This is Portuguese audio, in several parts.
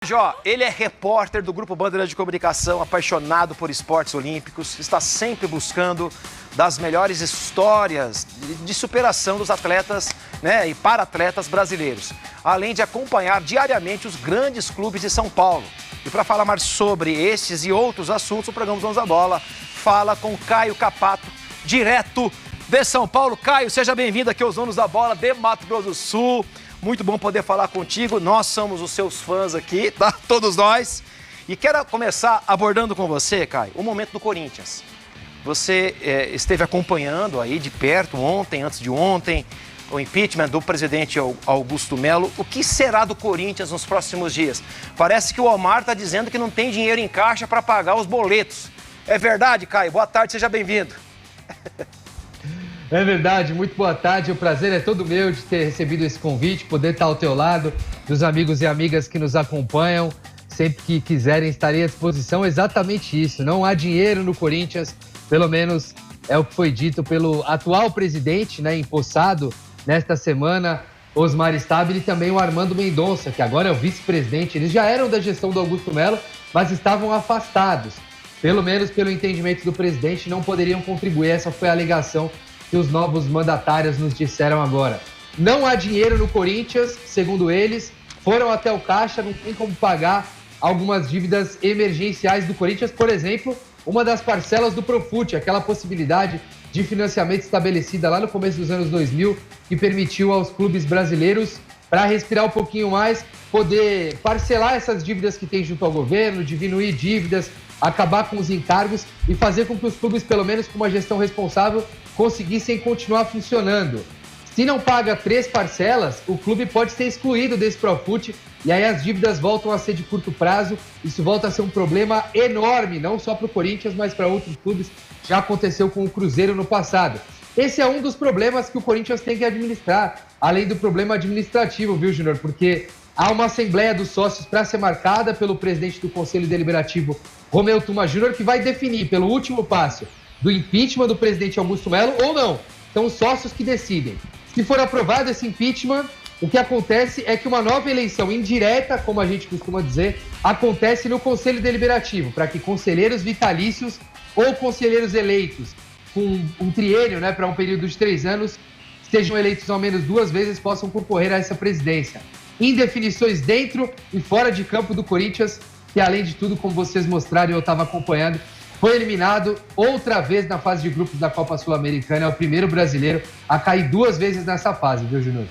Jó, ele é repórter do Grupo Bandeira de Comunicação, apaixonado por esportes olímpicos, está sempre buscando das melhores histórias de superação dos atletas, e para-atletas brasileiros, além de acompanhar diariamente os grandes clubes de São Paulo. E para falar mais sobre estes e outros assuntos, o programa Donos da Bola fala com Caio Capato, direto de São Paulo. Caio, seja bem-vindo aqui aos Donos da Bola de Mato Grosso do Sul. Muito bom poder falar contigo, nós somos os seus fãs aqui, tá? Todos nós. E quero começar abordando com você, Caio, o momento do Corinthians. Você esteve acompanhando aí de perto ontem, antes de ontem, o impeachment do presidente Augusto Melo. O que será do Corinthians nos próximos dias? Parece que o Omar está dizendo que não tem dinheiro em caixa para pagar os boletos. É verdade, Caio? Boa tarde, seja bem-vindo. É verdade, muito boa tarde, o prazer é todo meu de ter recebido esse convite, poder estar ao teu lado, dos amigos e amigas que nos acompanham, sempre que quiserem estarei à disposição, exatamente isso, não há dinheiro no Corinthians, pelo menos é o que foi dito pelo atual presidente, empossado nesta semana, Osmar Stabile, e também o Armando Mendonça, que agora é o vice-presidente, eles já eram da gestão do Augusto Melo, mas estavam afastados, pelo menos pelo entendimento do presidente, não poderiam contribuir, essa foi a alegação que os novos mandatários nos disseram agora. Não há dinheiro no Corinthians, segundo eles, foram até o caixa, não tem como pagar algumas dívidas emergenciais do Corinthians, por exemplo, uma das parcelas do Profut, aquela possibilidade de financiamento estabelecida lá no começo dos anos 2000, que permitiu aos clubes brasileiros, para respirar um pouquinho mais, poder parcelar essas dívidas que tem junto ao governo, diminuir dívidas, acabar com os encargos e fazer com que os clubes, pelo menos com uma gestão responsável, conseguissem continuar funcionando. Se não paga 3 parcelas, o clube pode ser excluído desse Profut e aí as dívidas voltam a ser de curto prazo. Isso volta a ser um problema enorme, não só para o Corinthians, mas para outros clubes. Já aconteceu com o Cruzeiro no passado. Esse é um dos problemas que o Corinthians tem que administrar, além do problema administrativo, viu, Júnior? Porque há uma assembleia dos sócios para ser marcada pelo presidente do Conselho Deliberativo, Romeu Tuma Júnior, que vai definir pelo último passo do impeachment do presidente Augusto Melo ou não. São os sócios que decidem. Se for aprovado esse impeachment, o que acontece é que uma nova eleição indireta, como a gente costuma dizer, acontece no Conselho Deliberativo, para que conselheiros vitalícios ou conselheiros eleitos com um triênio, para um período de 3 anos, sejam eleitos ao menos 2 vezes, possam concorrer a essa presidência. Indefinições dentro e fora de campo do Corinthians, que além de tudo, como vocês mostraram, eu estava acompanhando, foi eliminado outra vez na fase de grupos da Copa Sul-Americana, é o primeiro brasileiro a cair 2 vezes nessa fase, viu, Júnior?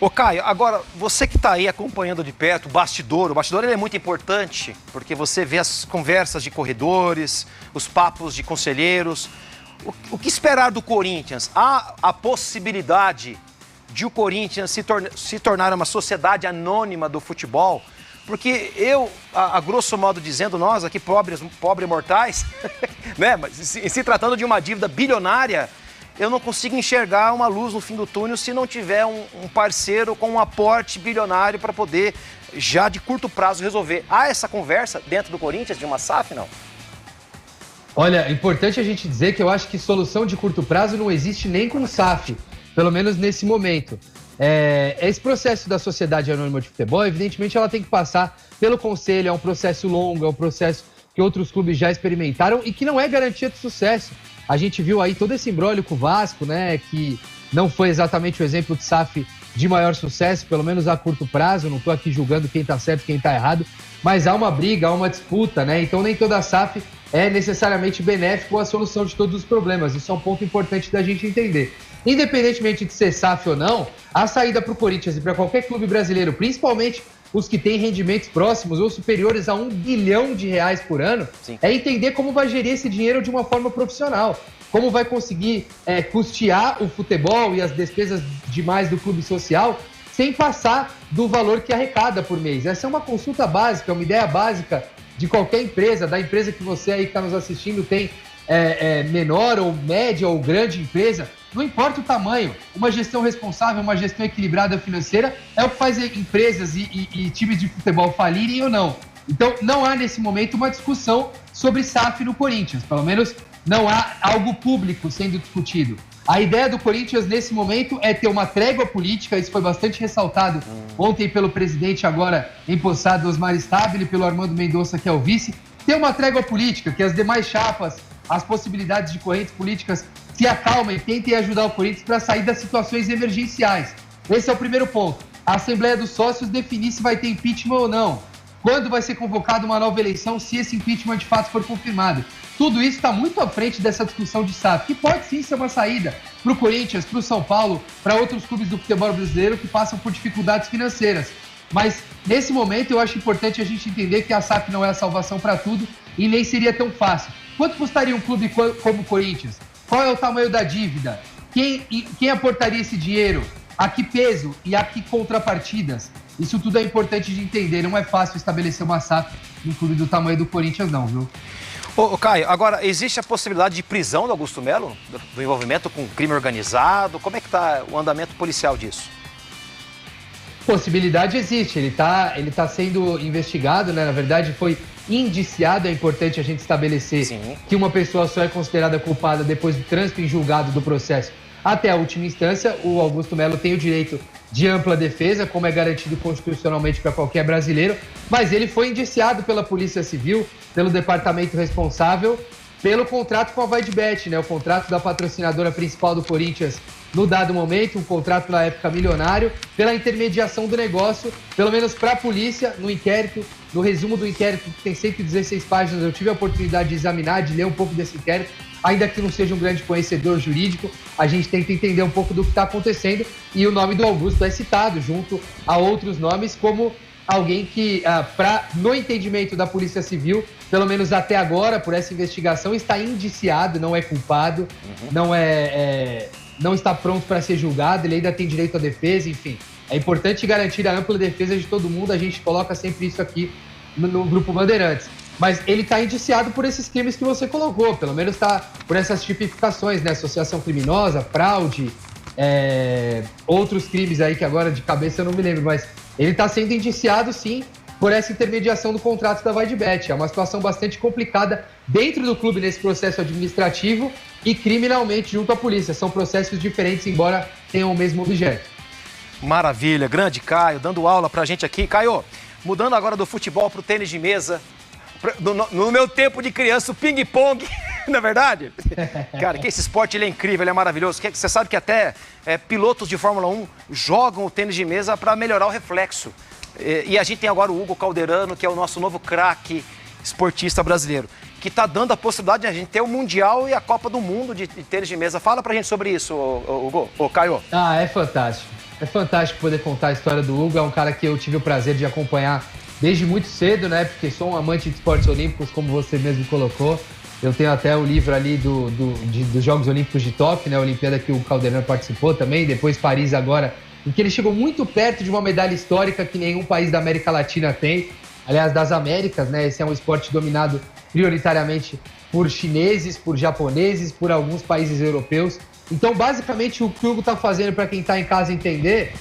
Ô Caio, agora, você que está aí acompanhando de perto o bastidor ele é muito importante, porque você vê as conversas de corredores, os papos de conselheiros. O que esperar do Corinthians? Há a possibilidade de o Corinthians se tornar uma sociedade anônima do futebol? Porque a grosso modo dizendo, nós aqui, pobres mortais, mas se tratando de uma dívida bilionária, eu não consigo enxergar uma luz no fim do túnel se não tiver um parceiro com um aporte bilionário para poder, já de curto prazo, resolver. Há essa conversa dentro do Corinthians, de uma SAF, não? Olha, é importante a gente dizer que eu acho que solução de curto prazo não existe nem com SAF, pelo menos nesse momento. Esse processo da Sociedade Anônima de Futebol, evidentemente, ela tem que passar pelo conselho, é um processo longo, é um processo que outros clubes já experimentaram e que não é garantia de sucesso. A gente viu aí todo esse imbróglio com o Vasco, que não foi exatamente o exemplo de SAF de maior sucesso, pelo menos a curto prazo, não estou aqui julgando quem está certo e quem está errado, mas há uma briga, há uma disputa, então nem toda SAF é necessariamente benéfico à solução de todos os problemas, isso é um ponto importante da gente entender. Independentemente de ser SAF ou não, a saída para o Corinthians e para qualquer clube brasileiro, principalmente os que têm rendimentos próximos ou superiores a R$1 bilhão por ano, sim, é entender como vai gerir esse dinheiro de uma forma profissional, como vai conseguir custear o futebol e as despesas demais do clube social sem passar do valor que arrecada por mês. Essa é uma consulta básica, uma ideia básica de qualquer empresa, da empresa que você aí que está nos assistindo tem menor ou média ou grande empresa, não importa o tamanho, uma gestão responsável, uma gestão equilibrada financeira é o que faz empresas e times de futebol falirem ou não. Então, não há nesse momento uma discussão sobre SAF no Corinthians, pelo menos não há algo público sendo discutido. A ideia do Corinthians nesse momento é ter uma trégua política, isso foi bastante ressaltado ontem pelo presidente agora empossado Osmar Stabile, pelo Armando Mendonça, que é o vice, ter uma trégua política, que as demais chapas, as possibilidades de correntes políticas se acalmem e tentem ajudar o Corinthians para sair das situações emergenciais. Esse é o primeiro ponto. A Assembleia dos Sócios definir se vai ter impeachment ou não. Quando vai ser convocada uma nova eleição, se esse impeachment de fato for confirmado. Tudo isso está muito à frente dessa discussão de SAF, que pode sim ser uma saída para o Corinthians, para o São Paulo, para outros clubes do futebol brasileiro que passam por dificuldades financeiras. Mas, nesse momento, eu acho importante a gente entender que a SAF não é a salvação para tudo e nem seria tão fácil. Quanto custaria um clube como o Corinthians? Qual é o tamanho da dívida? Quem aportaria esse dinheiro? A que peso e a que contrapartidas? Isso tudo é importante de entender. Não é fácil estabelecer uma SAF num clube do tamanho do Corinthians, não, viu? Ô, Caio, agora, existe a possibilidade de prisão do Augusto Melo? Do envolvimento com crime organizado? Como é que está o andamento policial disso? Possibilidade existe. Ele tá sendo investigado, né? Na verdade, foi indiciado. É importante a gente estabelecer que uma pessoa só é considerada culpada depois do trânsito em julgado do processo até a última instância. O Augusto Melo tem o direito de ampla defesa, como é garantido constitucionalmente para qualquer brasileiro, mas ele foi indiciado pela Polícia Civil, pelo departamento responsável, pelo contrato com a VaidBet, né? O contrato da patrocinadora principal do Corinthians no dado momento, um contrato na época milionário, pela intermediação do negócio, pelo menos para a polícia, no inquérito, no resumo do inquérito, que tem 116 páginas, eu tive a oportunidade de examinar, de ler um pouco desse inquérito, ainda que não seja um grande conhecedor jurídico, a gente tenta entender um pouco do que está acontecendo, e o nome do Augusto é citado, junto a outros nomes, como alguém que, no entendimento da Polícia Civil, pelo menos até agora, por essa investigação, está indiciado, não é culpado, não está pronto para ser julgado, ele ainda tem direito à defesa, enfim. É importante garantir a ampla defesa de todo mundo, a gente coloca sempre isso aqui no Grupo Bandeirantes. Mas ele está indiciado por esses crimes que você colocou, pelo menos está por essas tipificações, né? Associação criminosa, fraude, outros crimes aí que agora de cabeça eu não me lembro, mas ele está sendo indiciado, sim, por essa intermediação do contrato da VaidBet. É uma situação bastante complicada dentro do clube nesse processo administrativo e criminalmente junto à polícia. São processos diferentes, embora tenham o mesmo objeto. Maravilha, grande Caio, dando aula pra gente aqui. Caio, mudando agora do futebol pro tênis de mesa, no meu tempo de criança, o ping-pong, não é verdade? Cara, que esse esporte ele é incrível, ele é maravilhoso. Você sabe que até pilotos de Fórmula 1 jogam o tênis de mesa para melhorar o reflexo. E a gente tem agora o Hugo Calderano, que é o nosso novo craque esportista brasileiro, que está dando a possibilidade de a gente ter o Mundial e a Copa do Mundo de tênis de mesa. Fala pra gente sobre isso, Hugo, Caio. É fantástico. É fantástico poder contar a história do Hugo. É um cara que eu tive o prazer de acompanhar desde muito cedo, né? Porque sou um amante de esportes olímpicos, como você mesmo colocou. Eu tenho até o livro ali dos Jogos Olímpicos de Tóquio, né? A Olimpíada que o Calderano participou também, depois Paris agora, em que ele chegou muito perto de uma medalha histórica que nenhum país da América Latina tem. Aliás, das Américas, né? Esse é um esporte dominado prioritariamente por chineses, por japoneses, por alguns países europeus. Então, basicamente, o que o Hugo está fazendo, para quem está em casa entender,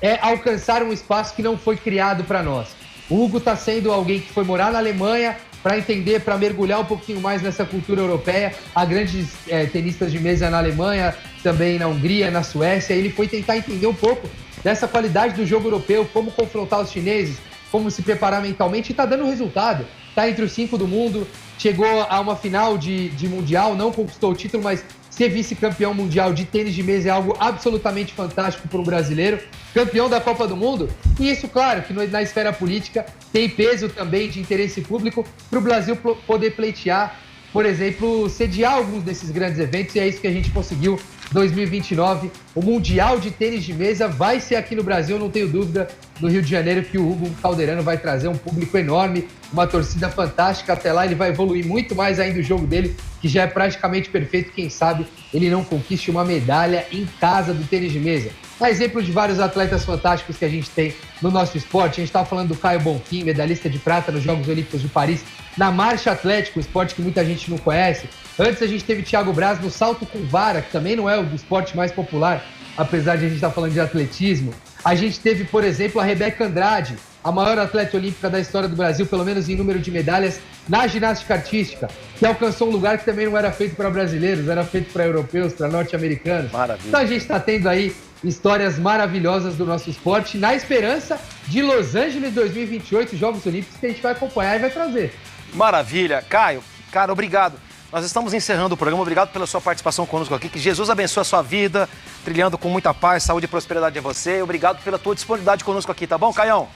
é alcançar um espaço que não foi criado para nós. O Hugo está sendo alguém que foi morar na Alemanha para entender, para mergulhar um pouquinho mais nessa cultura europeia. Há grandes tenistas de mesa na Alemanha, também na Hungria, na Suécia. Ele foi tentar entender um pouco dessa qualidade do jogo europeu, como confrontar os chineses, como se preparar mentalmente, e está dando resultado. Está entre os 5 do mundo, chegou a uma final de Mundial, não conquistou o título, mas ser vice-campeão mundial de tênis de mesa é algo absolutamente fantástico para um brasileiro, campeão da Copa do Mundo. E isso, claro, que na esfera política tem peso também de interesse público para o Brasil poder pleitear, por exemplo, sediar alguns desses grandes eventos, e é isso que a gente conseguiu. 2029, o Mundial de Tênis de Mesa vai ser aqui no Brasil, não tenho dúvida, no Rio de Janeiro, que o Hugo Calderano vai trazer um público enorme, uma torcida fantástica. Até lá ele vai evoluir muito mais ainda o jogo dele, que já é praticamente perfeito. Quem sabe ele não conquiste uma medalha em casa do tênis de mesa. A exemplo de vários atletas fantásticos que a gente tem no nosso esporte, a gente estava falando do Caio Bonfim, medalhista de prata nos Jogos Olímpicos de Paris, na marcha atlética, um esporte que muita gente não conhece. Antes a gente teve Thiago Braz no salto com vara, que também não é o esporte mais popular, apesar de a gente estar falando de atletismo. A gente teve, por exemplo, a Rebeca Andrade, a maior atleta olímpica da história do Brasil, pelo menos em número de medalhas, na ginástica artística, que alcançou um lugar que também não era feito para brasileiros, era feito para europeus, para norte-americanos. Maravilha. Então a gente está tendo aí histórias maravilhosas do nosso esporte, na esperança de Los Angeles 2028, Jogos Olímpicos, que a gente vai acompanhar e vai trazer. Maravilha. Caio, cara, obrigado. Nós estamos encerrando o programa. Obrigado pela sua participação conosco aqui. Que Jesus abençoe a sua vida, trilhando com muita paz, saúde e prosperidade a você. Obrigado pela tua disponibilidade conosco aqui, tá bom, Caião?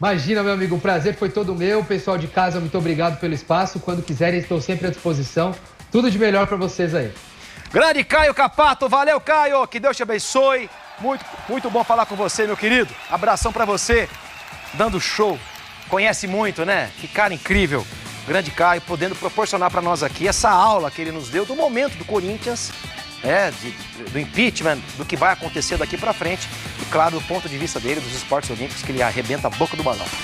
Imagina, meu amigo, o prazer foi todo meu. Pessoal de casa, muito obrigado pelo espaço. Quando quiserem, estou sempre à disposição. Tudo de melhor para vocês aí. Grande Caio Capato, valeu, Caio. Que Deus te abençoe. Muito bom falar com você, meu querido. Abração para você, dando show. Conhece muito, né? Que cara incrível. Grande Caio, podendo proporcionar para nós aqui essa aula que ele nos deu do momento do Corinthians, do impeachment, do que vai acontecer daqui para frente e, claro, do ponto de vista dele, dos esportes olímpicos, que ele arrebenta a boca do balão.